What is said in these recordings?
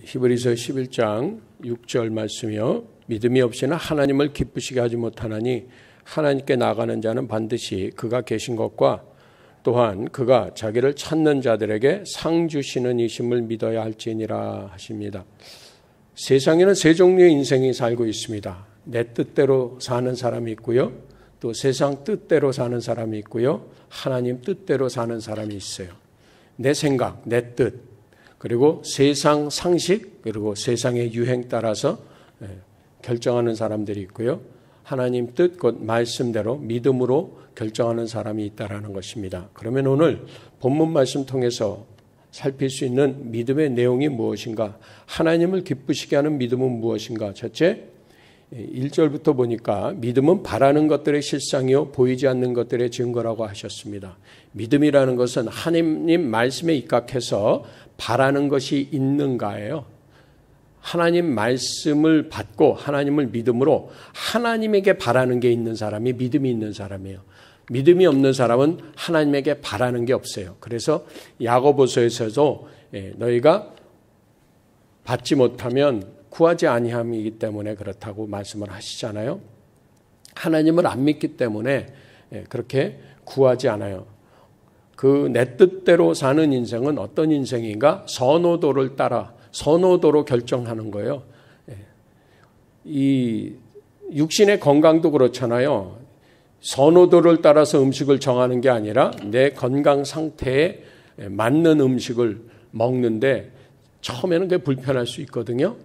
히브리서 11장 6절 말씀이요. 믿음이 없이는 하나님을 기쁘시게 하지 못하나니 하나님께 나가는 자는 반드시 그가 계신 것과 또한 그가 자기를 찾는 자들에게 상 주시는 이심을 믿어야 할지니라 하십니다. 세상에는 세 종류의 인생이 살고 있습니다. 내 뜻대로 사는 사람이 있고요. 또 세상 뜻대로 사는 사람이 있고요. 하나님 뜻대로 사는 사람이 있어요. 내 생각, 내 뜻, 그리고 세상 상식, 그리고 세상의 유행 따라서 결정하는 사람들이 있고요. 하나님 뜻, 곧 말씀대로 믿음으로 결정하는 사람이 있다라는 것입니다. 그러면 오늘 본문 말씀 통해서 살필 수 있는 믿음의 내용이 무엇인가? 하나님을 기쁘시게 하는 믿음은 무엇인가? 첫째, 1절부터 보니까 믿음은 바라는 것들의 실상이요 보이지 않는 것들의 증거라고 하셨습니다. 믿음이라는 것은 하나님 말씀에 입각해서 바라는 것이 있는가예요. 하나님 말씀을 받고 하나님을 믿음으로 하나님에게 바라는 게 있는 사람이 믿음이 있는 사람이에요. 믿음이 없는 사람은 하나님에게 바라는 게 없어요. 그래서 야고보서에서도 너희가 받지 못하면 구하지 아니함이기 때문에 그렇다고 말씀을 하시잖아요. 하나님을 안 믿기 때문에 그렇게 구하지 않아요. 그 내 뜻대로 사는 인생은 어떤 인생인가? 선호도를 따라 선호도로 결정하는 거예요. 이 육신의 건강도 그렇잖아요. 선호도를 따라서 음식을 정하는 게 아니라 내 건강 상태에 맞는 음식을 먹는데 처음에는 그게 불편할 수 있거든요.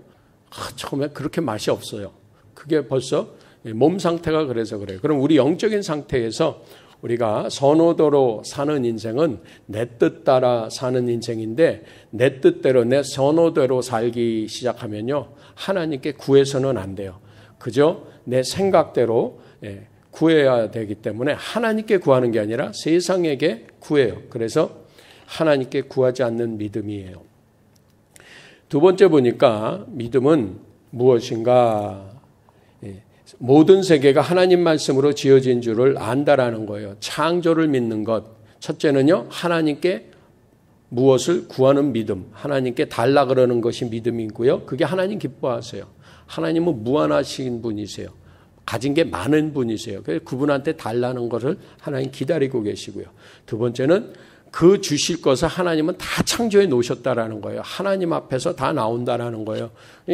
처음에 그렇게 맛이 없어요. 그게 벌써 몸 상태가 그래서 그래요. 그럼 우리 영적인 상태에서 우리가 선호도로 사는 인생은 내 뜻 따라 사는 인생인데 내 뜻대로 내 선호대로 살기 시작하면요. 하나님께 구해서는 안 돼요. 그저 내 생각대로 구해야 되기 때문에 하나님께 구하는 게 아니라 세상에게 구해요. 그래서 하나님께 구하지 않는 믿음이에요. 두 번째 보니까 믿음은 무엇인가? 모든 세계가 하나님 말씀으로 지어진 줄을 안다라는 거예요. 창조를 믿는 것. 첫째는요, 하나님께 무엇을 구하는 믿음. 하나님께 달라 그러는 것이 믿음이고요. 그게 하나님 기뻐하세요. 하나님은 무한하신 분이세요. 가진 게 많은 분이세요. 그래서 그분한테 달라는 것을 하나님 기다리고 계시고요. 두 번째는 그 주실 것을 하나님은 다 창조해 놓으셨다라는 거예요. 하나님 앞에서 다 나온다라는 거예요.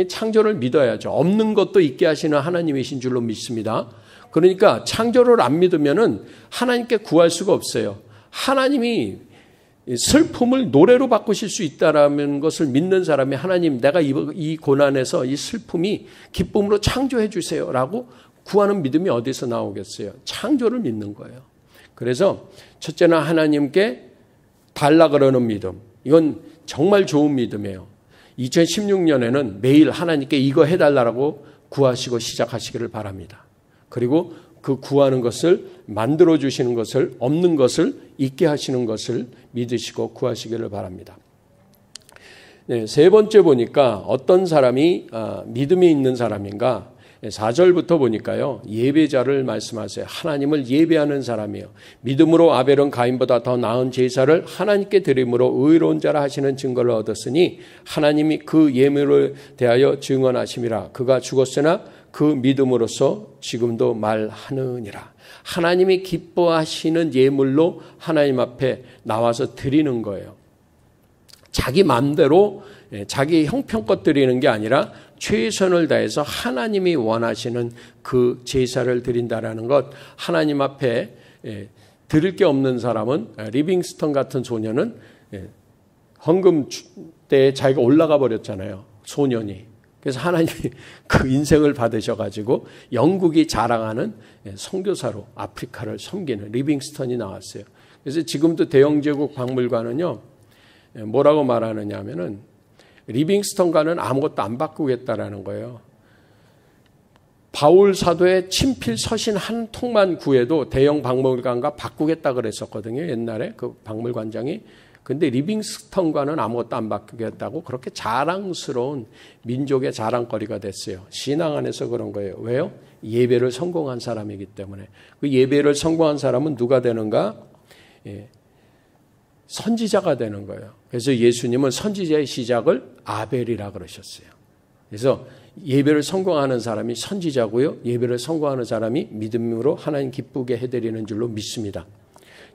창조를 믿어야죠. 없는 것도 있게 하시는 하나님이신 줄로 믿습니다. 그러니까 창조를 안 믿으면은 하나님께 구할 수가 없어요. 하나님이 슬픔을 노래로 바꾸실 수 있다라는 것을 믿는 사람이 하나님 내가 이 고난에서 이 슬픔이 기쁨으로 창조해 주세요라고 구하는 믿음이 어디서 나오겠어요? 창조를 믿는 거예요. 그래서 첫째는 하나님께 달라 그러는 믿음. 이건 정말 좋은 믿음이에요. 2016년에는 매일 하나님께 이거 해달라고 구하시고 시작하시기를 바랍니다. 그리고 그 구하는 것을 만들어 주시는 것을 없는 것을 있게 하시는 것을 믿으시고 구하시기를 바랍니다. 네, 세 번째 보니까 어떤 사람이 믿음이 있는 사람인가? 4절부터 보니까요. 예배자를 말씀하세요. 하나님을 예배하는 사람이에요. 믿음으로 아벨은 가인보다 더 나은 제사를 하나님께 드림으로 의로운 자라 하시는 증거를 얻었으니 하나님이 그 예물을 대하여 증언하심이라. 그가 죽었으나 그 믿음으로써 지금도 말하느니라. 하나님이 기뻐하시는 예물로 하나님 앞에 나와서 드리는 거예요. 자기 마음대로 자기 형편껏 드리는 게 아니라 최선을 다해서 하나님이 원하시는 그 제사를 드린다라는 것. 하나님 앞에 드릴 게 없는 사람은 리빙스턴 같은 소년은 헌금 때에 자기가 올라가 버렸잖아요. 소년이. 그래서 하나님이 그 인생을 받으셔가지고 영국이 자랑하는 선교사로 아프리카를 섬기는 리빙스턴이 나왔어요. 그래서 지금도 대영제국 박물관은요. 뭐라고 말하느냐 하면은 리빙스턴과는 아무것도 안 바꾸겠다라는 거예요. 바울 사도의 친필 서신 한 통만 구해도 대형 박물관과 바꾸겠다 그랬었거든요. 옛날에 그 박물관장이. 근데 리빙스턴과는 아무것도 안 바꾸겠다고 그렇게 자랑스러운 민족의 자랑거리가 됐어요. 신앙 안에서 그런 거예요. 왜요? 예배를 성공한 사람이기 때문에. 그 예배를 성공한 사람은 누가 되는가? 선지자가 되는 거예요. 그래서 예수님은 선지자의 시작을 아벨이라 그러셨어요. 그래서 예배를 성공하는 사람이 선지자고요. 예배를 성공하는 사람이 믿음으로 하나님 기쁘게 해드리는 줄로 믿습니다.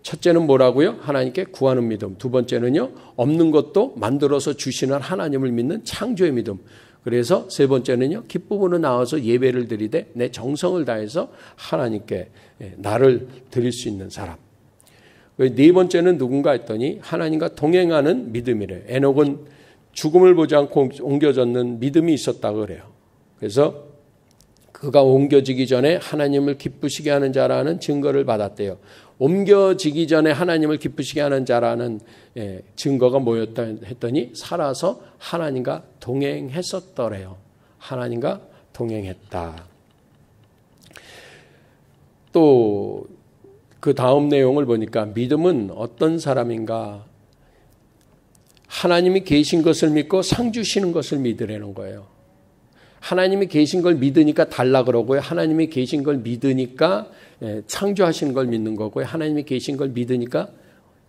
첫째는 뭐라고요? 하나님께 구하는 믿음. 두 번째는요, 없는 것도 만들어서 주시는 하나님을 믿는 창조의 믿음. 그래서 세 번째는요, 기쁨으로 나와서 예배를 드리되 내 정성을 다해서 하나님께 나를 드릴 수 있는 사람. 네 번째는 누군가 했더니 하나님과 동행하는 믿음이래요. 에녹은 죽음을 보지 않고 옮겨졌는 믿음이 있었다고 그래요. 그래서 그가 옮겨지기 전에 하나님을 기쁘시게 하는 자라는 증거를 받았대요. 옮겨지기 전에 하나님을 기쁘시게 하는 자라는 증거가 뭐였다 했더니 살아서 하나님과 동행했었더래요. 하나님과 동행했다. 또 그 다음 내용을 보니까 믿음은 어떤 사람인가? 하나님이 계신 것을 믿고 상 주시는 것을 믿으라는 거예요. 하나님이 계신 걸 믿으니까 달라 그러고요. 하나님이 계신 걸 믿으니까 창조하시는 걸 믿는 거고요. 하나님이 계신 걸 믿으니까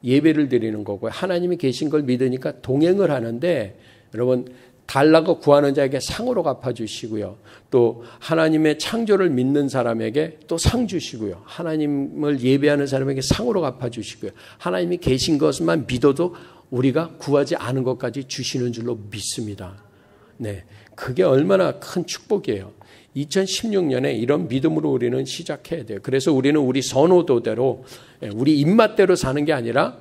예배를 드리는 거고요. 하나님이 계신 걸 믿으니까 동행을 하는데, 여러분 달라고 구하는 자에게 상으로 갚아주시고요. 또 하나님의 창조를 믿는 사람에게 또 상 주시고요. 하나님을 예배하는 사람에게 상으로 갚아주시고요. 하나님이 계신 것만 믿어도 우리가 구하지 않은 것까지 주시는 줄로 믿습니다. 네, 그게 얼마나 큰 축복이에요. 2016년에 이런 믿음으로 우리는 시작해야 돼요. 그래서 우리는 우리 선호도대로, 우리 입맛대로 사는 게 아니라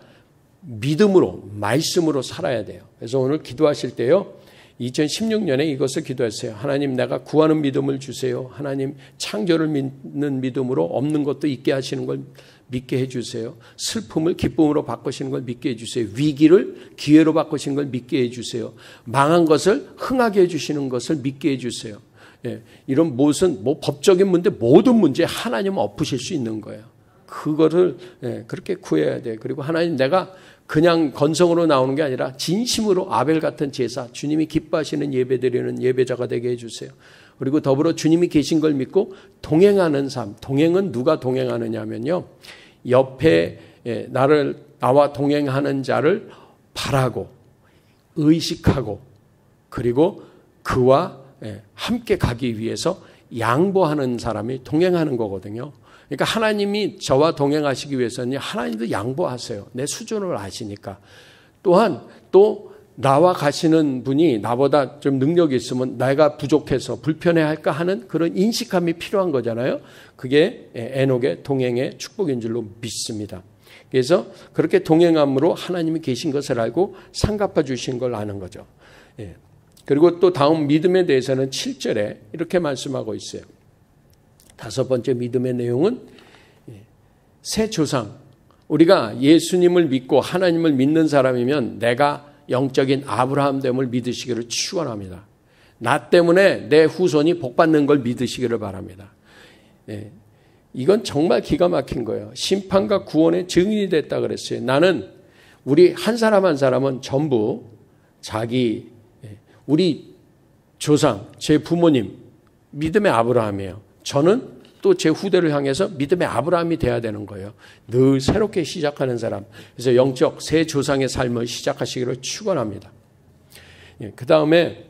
믿음으로, 말씀으로 살아야 돼요. 그래서 오늘 기도하실 때요, 2016년에 이것을 기도했어요. 하나님, 내가 구하는 믿음을 주세요. 하나님, 창조를 믿는 믿음으로 없는 것도 있게 하시는 걸 믿게 해주세요. 슬픔을 기쁨으로 바꾸시는 걸 믿게 해주세요. 위기를 기회로 바꾸시는 걸 믿게 해주세요. 망한 것을 흥하게 해주시는 것을 믿게 해주세요. 이런 무슨 법적인 문제, 모든 문제에 하나님은 엎으실 수 있는 거예요. 그거를 그렇게 구해야 돼요. 그리고 하나님, 내가 그냥 건성으로 나오는 게 아니라 진심으로 아벨 같은 제사, 주님이 기뻐하시는 예배드리는 예배자가 되게 해주세요. 그리고 더불어 주님이 계신 걸 믿고 동행하는 삶. 동행은 누가 동행하느냐면요, 옆에 나와 동행하는 자를 바라고 의식하고 그리고 그와 함께 가기 위해서 양보하는 사람이 동행하는 거거든요. 그러니까 하나님이 저와 동행하시기 위해서는 하나님도 양보하세요. 내 수준을 아시니까. 또한 또 나와 가시는 분이 나보다 좀 능력이 있으면 내가 부족해서 불편해할까 하는 그런 인식함이 필요한 거잖아요. 그게 에녹의 동행의 축복인 줄로 믿습니다. 그래서 그렇게 동행함으로 하나님이 계신 것을 알고 상 갚아 주신 걸 아는 거죠. 그리고 또 다음 믿음에 대해서는 7절에 이렇게 말씀하고 있어요. 다섯 번째 믿음의 내용은 새 조상. 우리가 예수님을 믿고 하나님을 믿는 사람이면 내가 영적인 아브라함됨을 믿으시기를 축원합니다. 나 때문에 내 후손이 복받는 걸 믿으시기를 바랍니다. 이건 정말 기가 막힌 거예요. 심판과 구원의 증인이 됐다 그랬어요. 나는 우리 한 사람 한 사람은 전부 우리 조상, 제 부모님 믿음의 아브라함이에요. 저는 또 제 후대를 향해서 믿음의 아브라함이 돼야 되는 거예요. 늘 새롭게 시작하는 사람. 그래서 영적 새 조상의 삶을 시작하시기를 축원합니다. 그 다음에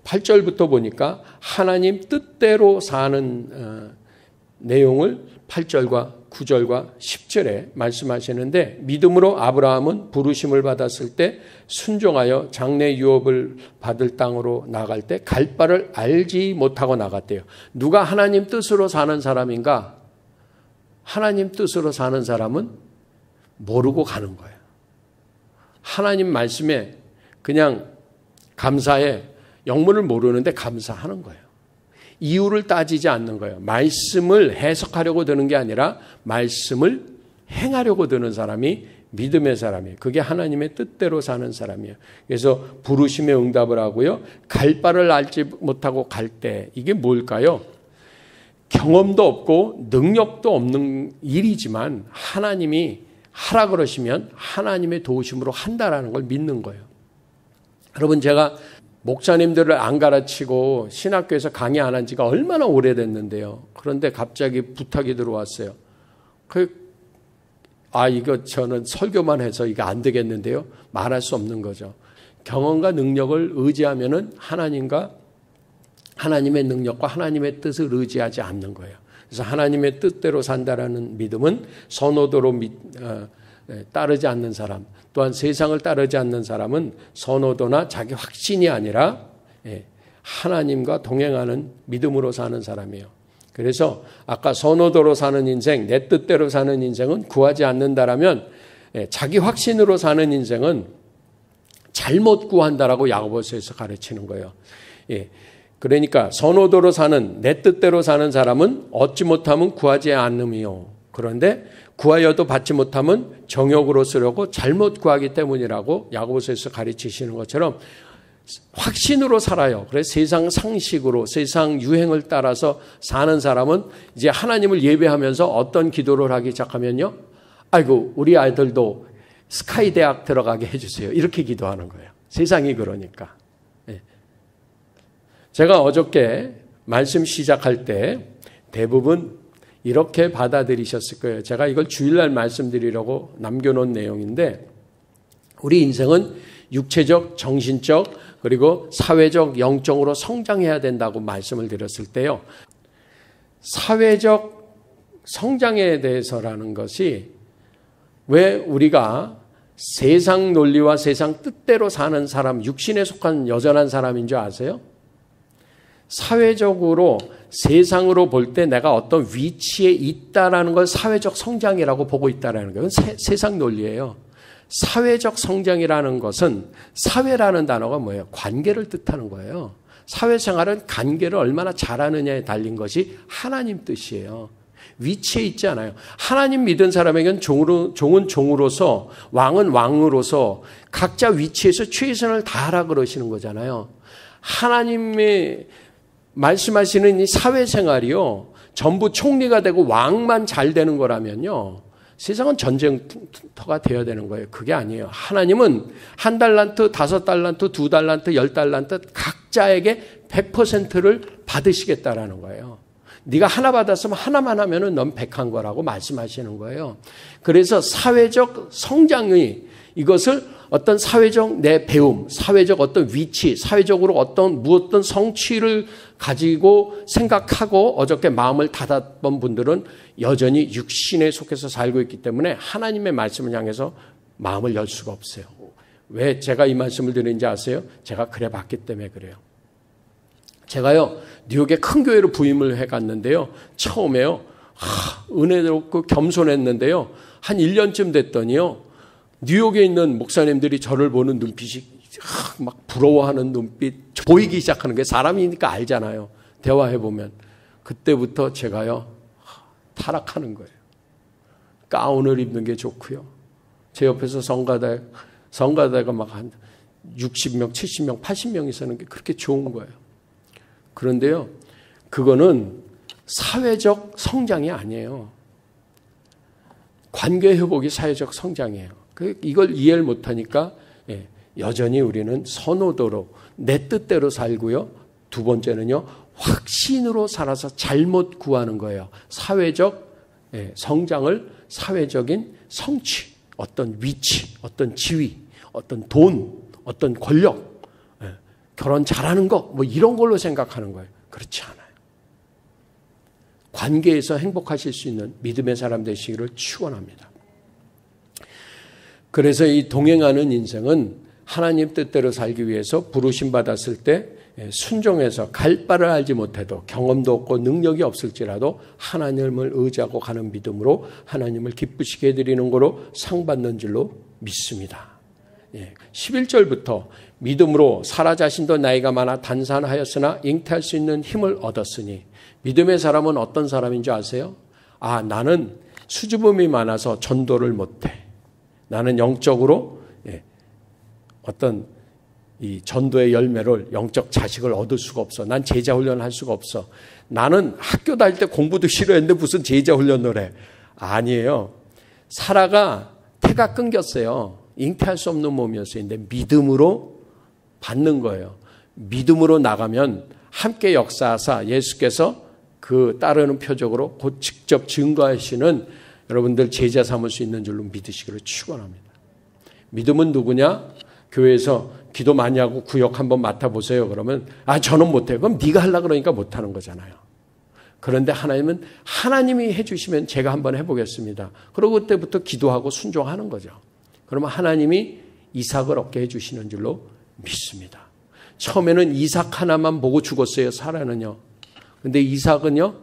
8절부터 보니까 하나님 뜻대로 사는 내용을 8절과 9절과 10절에 말씀하시는데, 믿음으로 아브라함은 부르심을 받았을 때 순종하여 장래 유업을 받을 땅으로 나갈 때 갈 바를 알지 못하고 나갔대요. 누가 하나님 뜻으로 사는 사람인가? 하나님 뜻으로 사는 사람은 모르고 가는 거예요. 하나님 말씀에 그냥 감사해. 영문을 모르는데 감사하는 거예요. 이유를 따지지 않는 거예요. 말씀을 해석하려고 드는 게 아니라 말씀을 행하려고 드는 사람이 믿음의 사람이에요. 그게 하나님의 뜻대로 사는 사람이에요. 그래서 부르심에 응답을 하고요. 갈 바를 알지 못하고 갈 때, 이게 뭘까요? 경험도 없고 능력도 없는 일이지만 하나님이 하라 그러시면 하나님의 도우심으로 한다라는 걸 믿는 거예요. 여러분, 제가 목사님들을 안 가르치고 신학교에서 강의 안 한 지가 얼마나 오래됐는데요. 그런데 갑자기 부탁이 들어왔어요. 이거 저는 설교만 해서 이거 안 되겠는데요. 말할 수 없는 거죠. 경험과 능력을 의지하면은 하나님의 능력과 하나님의 뜻을 의지하지 않는 거예요. 그래서 하나님의 뜻대로 산다라는 믿음은 선호도로 따르지 않는 사람, 또한 세상을 따르지 않는 사람은 선호도나 자기 확신이 아니라 하나님과 동행하는 믿음으로 사는 사람이에요. 그래서 아까 선호도로 사는 인생, 내 뜻대로 사는 인생은 구하지 않는다라면 자기 확신으로 사는 인생은 잘못 구한다라고 야고보서에서 가르치는 거예요. 그러니까 선호도로 사는, 내 뜻대로 사는 사람은 얻지 못하면 구하지 않음이요. 그런데 구하여도 받지 못하면 정욕으로 쓰려고 잘못 구하기 때문이라고 야고보서에서 가르치시는 것처럼 확신으로 살아요. 그래서 세상 상식으로, 세상 유행을 따라서 사는 사람은 이제 하나님을 예배하면서 어떤 기도를 하기 시작하면요. 아이고, 우리 아이들도 스카이 대학 들어가게 해주세요. 이렇게 기도하는 거예요. 세상이 그러니까. 제가 어저께 말씀 시작할 때 대부분 이렇게 받아들이셨을 거예요. 제가 이걸 주일날 말씀드리려고 남겨놓은 내용인데, 우리 인생은 육체적, 정신적, 그리고 사회적, 영적으로 성장해야 된다고 말씀을 드렸을 때요. 사회적 성장에 대해서라는 것이 왜 우리가 세상 논리와 세상 뜻대로 사는 사람, 육신에 속한 여전한 사람인 줄 아세요? 사회적으로 세상으로 볼 때 내가 어떤 위치에 있다라는 걸 사회적 성장이라고 보고 있다라는 거예요. 세상 논리예요. 사회적 성장이라는 것은, 사회라는 단어가 뭐예요? 관계를 뜻하는 거예요. 사회생활은 관계를 얼마나 잘하느냐에 달린 것이 하나님 뜻이에요. 위치에 있지 않아요. 하나님 믿은 사람에게는 종은 종으로서, 왕은 왕으로서 각자 위치에서 최선을 다하라 그러시는 거잖아요. 하나님의 말씀하시는 이 사회생활이요, 전부 총리가 되고 왕만 잘 되는 거라면요, 세상은 전쟁터가 되어야 되는 거예요. 그게 아니에요. 하나님은 1달란트, 5달란트, 2달란트, 10달란트 각자에게 100%를 받으시겠다라는 거예요. 네가 하나 받았으면 하나만 하면은 넌 100한 거라고 말씀하시는 거예요. 그래서 사회적 성장의 이것을 어떤 사회적 내 배움, 사회적 어떤 위치, 사회적으로 어떤 무엇든 성취를 가지고 생각하고 어저께 마음을 닫았던 분들은 여전히 육신에 속해서 살고 있기 때문에 하나님의 말씀을 향해서 마음을 열 수가 없어요. 왜 제가 이 말씀을 드리는지 아세요? 제가 그래 봤기 때문에 그래요. 제가요, 뉴욕에 큰 교회로 부임을 해갔는데요. 처음에요, 은혜롭고 겸손했는데요. 한 1년쯤 됐더니요, 뉴욕에 있는 목사님들이 저를 보는 눈빛이 막 부러워하는 눈빛 보이기 시작하는 게, 사람이니까 알잖아요. 대화해보면. 그때부터 제가요, 타락하는 거예요. 가운을 입는 게 좋고요. 제 옆에서 성가대가 막 한 60명, 70명, 80명이 서는 게 그렇게 좋은 거예요. 그런데요, 그거는 사회적 성장이 아니에요. 관계 회복이 사회적 성장이에요. 이걸 이해를 못하니까 여전히 우리는 선호도로 내 뜻대로 살고요. 두 번째는요, 확신으로 살아서 잘못 구하는 거예요. 사회적 성장을 사회적인 성취, 어떤 위치, 어떤 지위, 어떤 돈, 어떤 권력, 결혼 잘하는 거, 뭐 이런 걸로 생각하는 거예요. 그렇지 않아요. 관계에서 행복하실 수 있는 믿음의 사람 되시기를 축원합니다. 그래서 이 동행하는 인생은 하나님 뜻대로 살기 위해서 부르심 받았을 때 순종해서 갈 바를 알지 못해도, 경험도 없고 능력이 없을지라도 하나님을 의지하고 가는 믿음으로 하나님을 기쁘시게 해드리는 거로 상 받는 줄로 믿습니다. 11절부터 믿음으로 사라 자신도 나이가 많아 단산하였으나 잉태할 수 있는 힘을 얻었으니, 믿음의 사람은 어떤 사람인 줄 아세요? 나는 수줍음이 많아서 전도를 못해. 나는 영적으로 어떤 이 전도의 열매를, 영적 자식을 얻을 수가 없어. 난 제자 훈련을 할 수가 없어. 나는 학교 다닐 때 공부도 싫어했는데 무슨 제자 훈련을 해. 아니에요. 사라가 태가 끊겼어요. 잉태할 수 없는 몸이었어요. 근데 믿음으로 받는 거예요. 믿음으로 나가면 함께 역사하사 예수께서 그 따르는 표적으로 곧 직접 증거하시는 여러분들 제자 삼을 수 있는 줄로 믿으시기를 축원합니다. 믿음은 누구냐? 교회에서 기도 많이 하고 구역 한번 맡아보세요. 그러면 저는 못해요. 그럼 네가 하려고 그러니까 못하는 거잖아요. 그런데 하나님은 하나님이 해주시면 제가 한번 해보겠습니다. 그리고 그때부터 기도하고 순종하는 거죠. 그러면 하나님이 이삭을 얻게 해주시는 줄로 믿습니다. 처음에는 이삭 하나만 보고 죽었어요. 사라는요. 근데 이삭은요,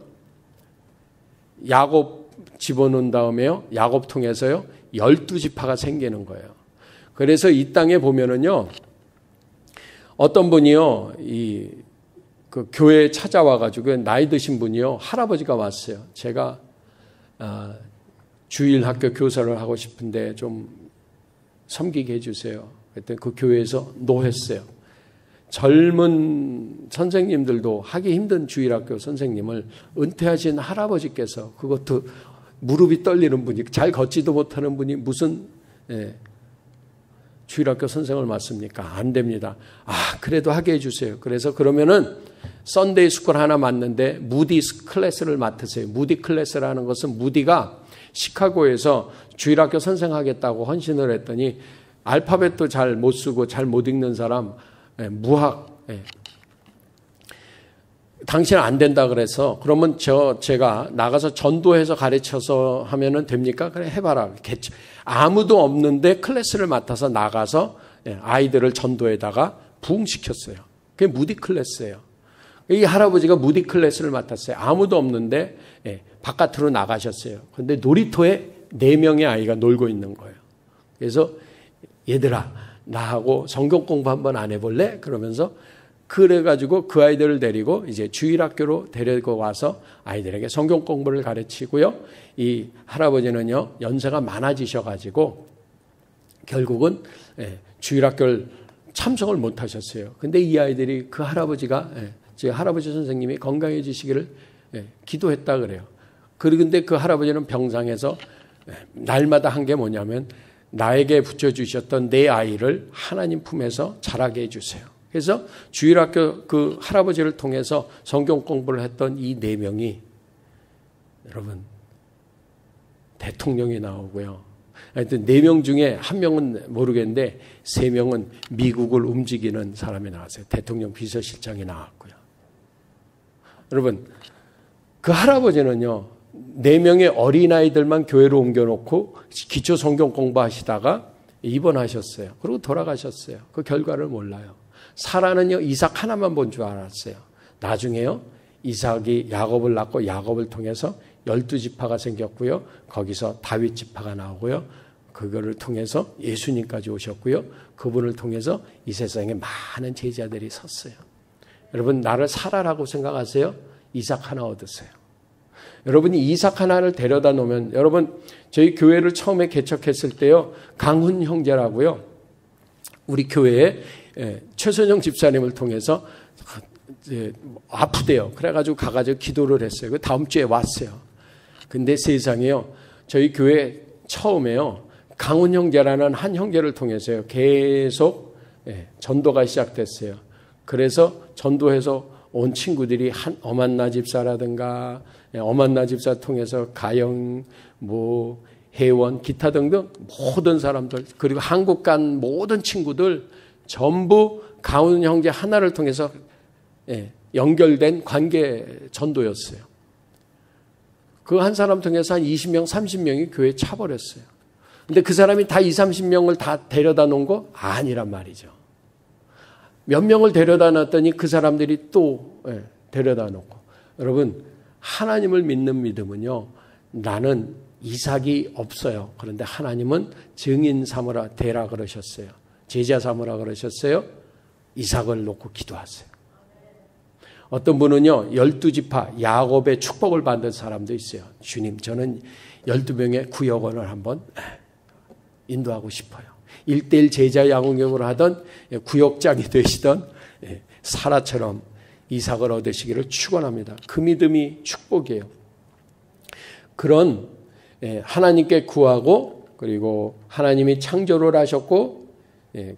야곱 집어넣은 다음에요, 야곱 통해서요 12지파가 생기는 거예요. 그래서 이 땅에 보면은요, 어떤 분이요, 그 교회에 찾아와가지고 나이 드신 분이요, 할아버지가 왔어요. 제가 주일 학교 교사를 하고 싶은데 좀 섬기게 해주세요. 그때 그 교회에서 노했어요. 젊은 선생님들도 하기 힘든 주일학교 선생님을 은퇴하신 할아버지께서, 그것도 무릎이 떨리는 분이, 잘 걷지도 못하는 분이 무슨 주일학교 선생을 맡습니까? 안 됩니다. 그래도 하게 해주세요. 그래서 그러면은 썬데이 스쿨 하나 맡는데 무디 클래스를 맡으세요. 무디 클래스라는 것은, 무디가 시카고에서 주일학교 선생하겠다고 헌신을 했더니 알파벳도 잘 못 쓰고 잘 못 읽는 사람, 무학, 당신은 안 된다 그래서, 그러면 제가 나가서 전도해서 가르쳐서 하면은 됩니까? 그래, 해봐라. 아무도 없는데 클래스를 맡아서 나가서 아이들을 전도에다가 부흥시켰어요. 그게 무디 클래스예요. 이 할아버지가 무디 클래스를 맡았어요. 아무도 없는데 바깥으로 나가셨어요. 그런데 놀이터에 4명의 아이가 놀고 있는 거예요. 그래서 얘들아, 나하고 성경 공부 한번 안 해볼래? 그러면서 그래가지고 그 아이들을 데리고 이제 주일학교로 데리고 와서 아이들에게 성경 공부를 가르치고요. 이 할아버지는요, 연세가 많아지셔가지고 결국은 주일학교를 참석을 못 하셨어요. 근데 이 아이들이 그 할아버지가, 제 할아버지 선생님이 건강해지시기를 기도했다 그래요. 그런데 그 할아버지는 병상에서 날마다 한 게 뭐냐면, 나에게 붙여주셨던 내 아이를 하나님 품에서 자라게 해주세요. 그래서 주일학교 그 할아버지를 통해서 성경 공부를 했던 이 4명이, 여러분, 대통령이 나오고요. 하여튼 4명 중에 1명은 모르겠는데 3명은 미국을 움직이는 사람이 나왔어요. 대통령 비서실장이 나왔고요. 여러분, 그 할아버지는요, 4명의 어린아이들만 교회로 옮겨놓고 기초 성경 공부하시다가 입원하셨어요. 그리고 돌아가셨어요. 그 결과를 몰라요. 사라는요, 이삭 하나만 본 줄 알았어요. 나중에요, 이삭이 야곱을 낳고 야곱을 통해서 12지파가 생겼고요. 거기서 다윗 지파가 나오고요. 그거를 통해서 예수님까지 오셨고요. 그분을 통해서 이 세상에 많은 제자들이 섰어요. 여러분, 나를 사라라고 생각하세요? 이삭 하나 얻으세요. 여러분이 이삭 하나를 데려다 놓으면, 여러분, 저희 교회를 처음에 개척했을 때요, 강훈 형제라고요, 우리 교회에 최선영 집사님을 통해서 아프대요. 그래가지고 가가지고 기도를 했어요. 그 다음 주에 왔어요. 근데 세상에요, 저희 교회 처음에요, 강훈 형제라는 한 형제를 통해서요, 계속 전도가 시작됐어요. 그래서 전도해서 온 친구들이 한 어만나 집사라든가, 어만나 집사 통해서 가영, 혜원, 기타 등등 모든 사람들, 그리고 한국 간 모든 친구들 전부 강훈 형제 하나를 통해서 연결된 관계 전도였어요. 그 한 사람 통해서 한 20명, 30명이 교회에 차버렸어요. 근데 그 사람이 다 20, 30명을 다 데려다 놓은 거 아니란 말이죠. 몇 명을 데려다 놨더니 그 사람들이 또 데려다 놓고. 여러분, 하나님을 믿는 믿음은요, 나는 이삭이 없어요. 그런데 하나님은 증인 삼으라 대라 그러셨어요. 제자 삼으라 그러셨어요. 이삭을 놓고 기도하세요. 어떤 분은요, 12지파 야곱의 축복을 받은 사람도 있어요. 주님, 저는 12명의 구역원을 한번 인도하고 싶어요. 1:1 제자 양육을 하던 구역장이 되시던 사라처럼 이삭을 얻으시기를 축원합니다. 그 믿음이 축복이에요. 그런 하나님께 구하고, 그리고 하나님이 창조를 하셨고,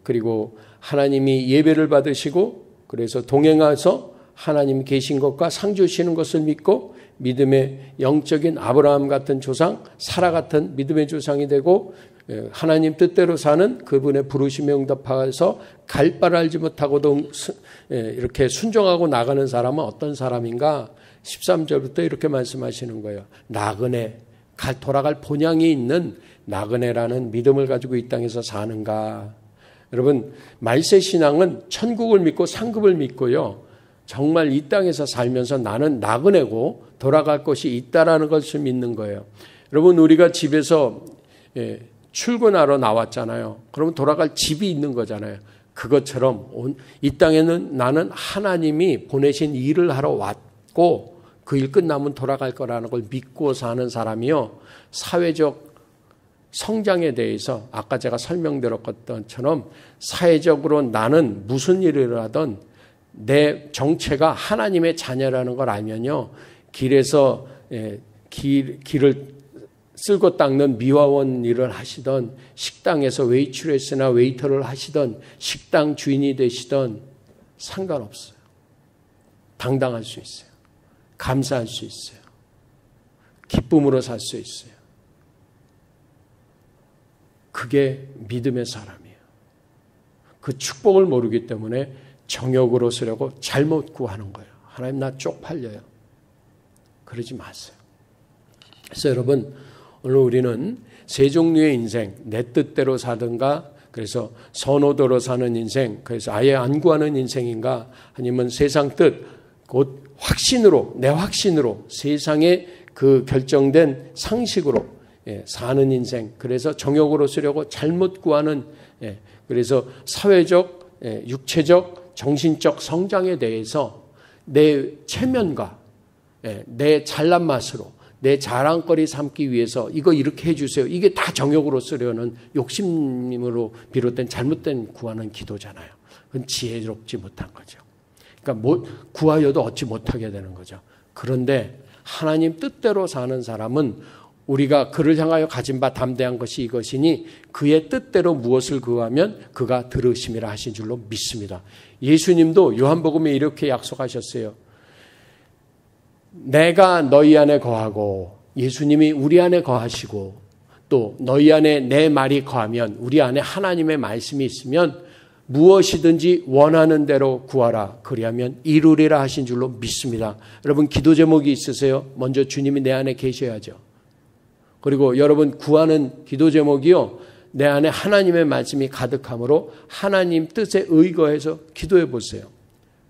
그리고 하나님이 예배를 받으시고, 그래서 동행해서 하나님 계신 것과 상 주시는 것을 믿고 믿음의 영적인 아브라함 같은 조상, 사라 같은 믿음의 조상이 되고 하나님 뜻대로 사는 그분의 부르심에 응답해서 갈 바를 알지 못하고도 이렇게 순종하고 나가는 사람은 어떤 사람인가? 13절부터 이렇게 말씀하시는 거예요. 나그네, 돌아갈 본향이 있는 나그네라는 믿음을 가지고 이 땅에서 사는가? 여러분, 말세 신앙은 천국을 믿고 상급을 믿고요. 정말 이 땅에서 살면서 나는 나그네고 돌아갈 곳이 있다라는 것을 믿는 거예요. 여러분, 우리가 집에서 출근하러 나왔잖아요. 그러면 돌아갈 집이 있는 거잖아요. 그것처럼 이 땅에는 나는 하나님이 보내신 일을 하러 왔고 그 일 끝나면 돌아갈 거라는 걸 믿고 사는 사람이요. 사회적 성장에 대해서 아까 제가 설명드렸던 것처럼 사회적으로 나는 무슨 일을 하든 내 정체가 하나님의 자녀라는 걸 알면요. 길에서 길을 쓸고 닦는 미화원 일을 하시던 식당에서 웨이트레스나 웨이터를 하시던 식당 주인이 되시던 상관없어요. 당당할 수 있어요. 감사할 수 있어요. 기쁨으로 살 수 있어요. 그게 믿음의 사람이에요. 그 축복을 모르기 때문에 정욕으로 쓰려고 잘못 구하는 거예요. 하나님 나 쪽팔려요. 그러지 마세요. 그래서 여러분 오늘 우리는 세 종류의 인생, 내 뜻대로 사든가 그래서 선호도로 사는 인생, 그래서 아예 안 구하는 인생인가 아니면 세상 뜻, 곧 확신으로, 내 확신으로 세상의 그 결정된 상식으로 사는 인생, 그래서 정욕으로 쓰려고 잘못 구하는, 그래서 사회적, 육체적, 정신적 성장에 대해서 내 체면과 내 잘난 맛으로 내 자랑거리 삼기 위해서 이거 이렇게 해주세요. 이게 다 정욕으로 쓰려는 욕심으로 비롯된 잘못된 구하는 기도잖아요. 그건 지혜롭지 못한 거죠. 그러니까 구하여도 얻지 못하게 되는 거죠. 그런데 하나님 뜻대로 사는 사람은 우리가 그를 향하여 가진 바 담대한 것이 이것이니 그의 뜻대로 무엇을 구하면 그가 들으심이라 하신 줄로 믿습니다. 예수님도 요한복음에 이렇게 약속하셨어요. 내가 너희 안에 거하고 예수님이 우리 안에 거하시고 또 너희 안에 내 말이 거하면 우리 안에 하나님의 말씀이 있으면 무엇이든지 원하는 대로 구하라. 그리하면 이루리라 하신 줄로 믿습니다. 여러분 기도 제목이 있으세요? 먼저 주님이 내 안에 계셔야죠. 그리고 여러분 구하는 기도 제목이요. 내 안에 하나님의 말씀이 가득함으로 하나님 뜻에 의거해서 기도해 보세요.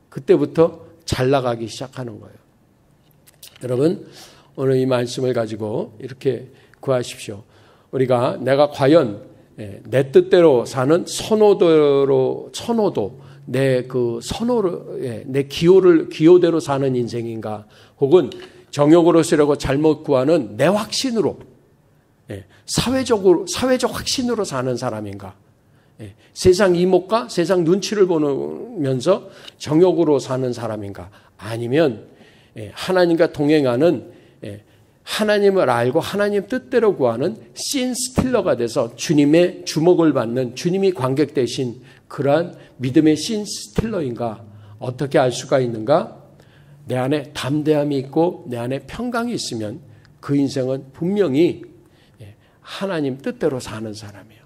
그때부터 잘 나가기 시작하는 거예요. 여러분 오늘 이 말씀을 가지고 이렇게 구하십시오. 우리가 내가 과연 내 뜻대로 사는 선호도 내 그 선호로 내 기호대로 사는 인생인가 혹은 정욕으로 쓰려고 잘못 구하는 내 확신으로 사회적 확신으로 사는 사람인가? 세상 이목과 세상 눈치를 보면서 정욕으로 사는 사람인가? 아니면 하나님과 동행하는 하나님을 알고 하나님 뜻대로 구하는 씬 스틸러가 돼서 주님의 주목을 받는 주님이 관객 되신 그러한 믿음의 씬 스틸러인가? 어떻게 알 수가 있는가? 내 안에 담대함이 있고 내 안에 평강이 있으면 그 인생은 분명히 하나님 뜻대로 사는 사람이에요.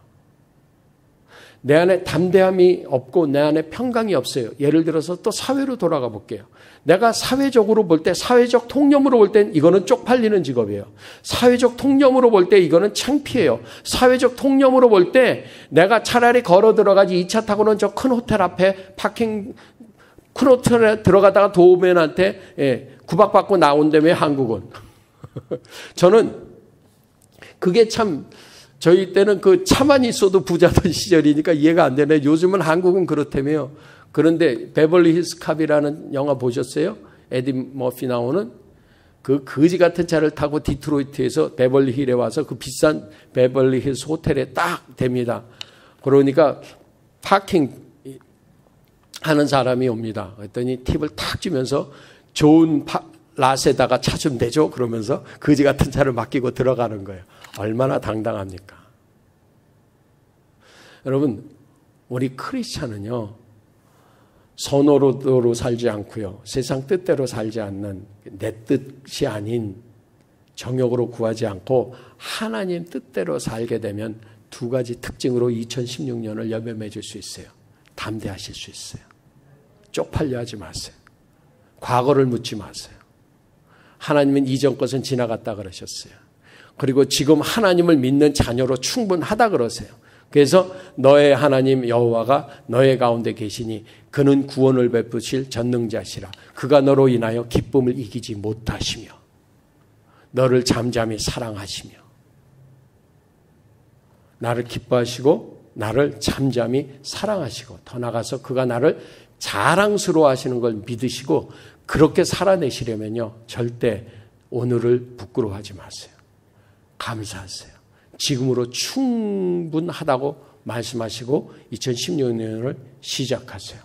내 안에 담대함이 없고 내 안에 평강이 없어요. 예를 들어서 또 사회로 돌아가 볼게요. 내가 사회적으로 볼 때, 사회적 통념으로 볼 땐 이거는 쪽팔리는 직업이에요. 사회적 통념으로 볼 때 이거는 창피해요. 사회적 통념으로 볼 때 내가 차라리 걸어 들어가지 2차 타고는 저 큰 호텔 앞에 큰 호텔에 들어가다가 도우맨한테 구박받고 나온다며 한국은. 저는 그게 참 저희 때는 그 차만 있어도 부자던 시절이니까 이해가 안 되네. 요즘은 한국은 그렇다며요. 그런데 베벌리 힐스 캅이라는 영화 보셨어요? 에디 머피 나오는 그 거지 같은 차를 타고 디트로이트에서 베벌리 힐에 와서 그 비싼 베벌리 힐스 호텔에 딱 됩니다. 그러니까 파킹 하는 사람이 옵니다. 그랬더니 팁을 탁 주면서 좋은 랏에다가 차 좀 내줘 그러면서 거지 같은 차를 맡기고 들어가는 거예요. 얼마나 당당합니까? 여러분 우리 크리스찬은요 선호도로 살지 않고요. 세상 뜻대로 살지 않는 내 뜻이 아닌 정욕으로 구하지 않고 하나님 뜻대로 살게 되면 두 가지 특징으로 2016년을 열매 맺을 수 있어요. 담대하실 수 있어요. 쪽팔려 하지 마세요. 과거를 묻지 마세요. 하나님은 이전 것은 지나갔다 그러셨어요. 그리고 지금 하나님을 믿는 자녀로 충분하다 그러세요. 그래서 너의 하나님 여호와가 너의 가운데 계시니 그는 구원을 베푸실 전능자시라. 그가 너로 인하여 기쁨을 이기지 못하시며 너를 잠잠히 사랑하시며 나를 기뻐하시고 나를 잠잠히 사랑하시고 더 나아가서 그가 나를 자랑스러워하시는 걸 믿으시고 그렇게 살아내시려면요. 절대 오늘을 부끄러워하지 마세요. 감사하세요. 지금으로 충분하다고 말씀하시고 2016년을 시작하세요.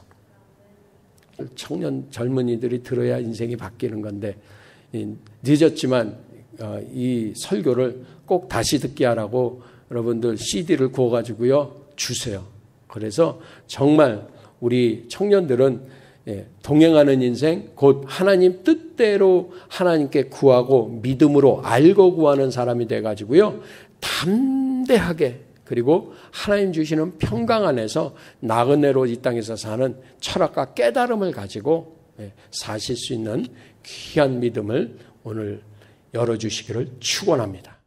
청년 젊은이들이 들어야 인생이 바뀌는 건데 늦었지만 이 설교를 꼭 다시 듣게 하라고 여러분들 CD를 구워가지고요 주세요. 그래서 정말 우리 청년들은 동행하는 인생 곧 하나님 뜻대로 하나님께 구하고 믿음으로 알고 구하는 사람이 돼가지고요 담대하게 그리고 하나님 주시는 평강 안에서 나그네로 이 땅에서 사는 철학과 깨달음을 가지고 사실 수 있는 귀한 믿음을 오늘 열어주시기를 축원합니다.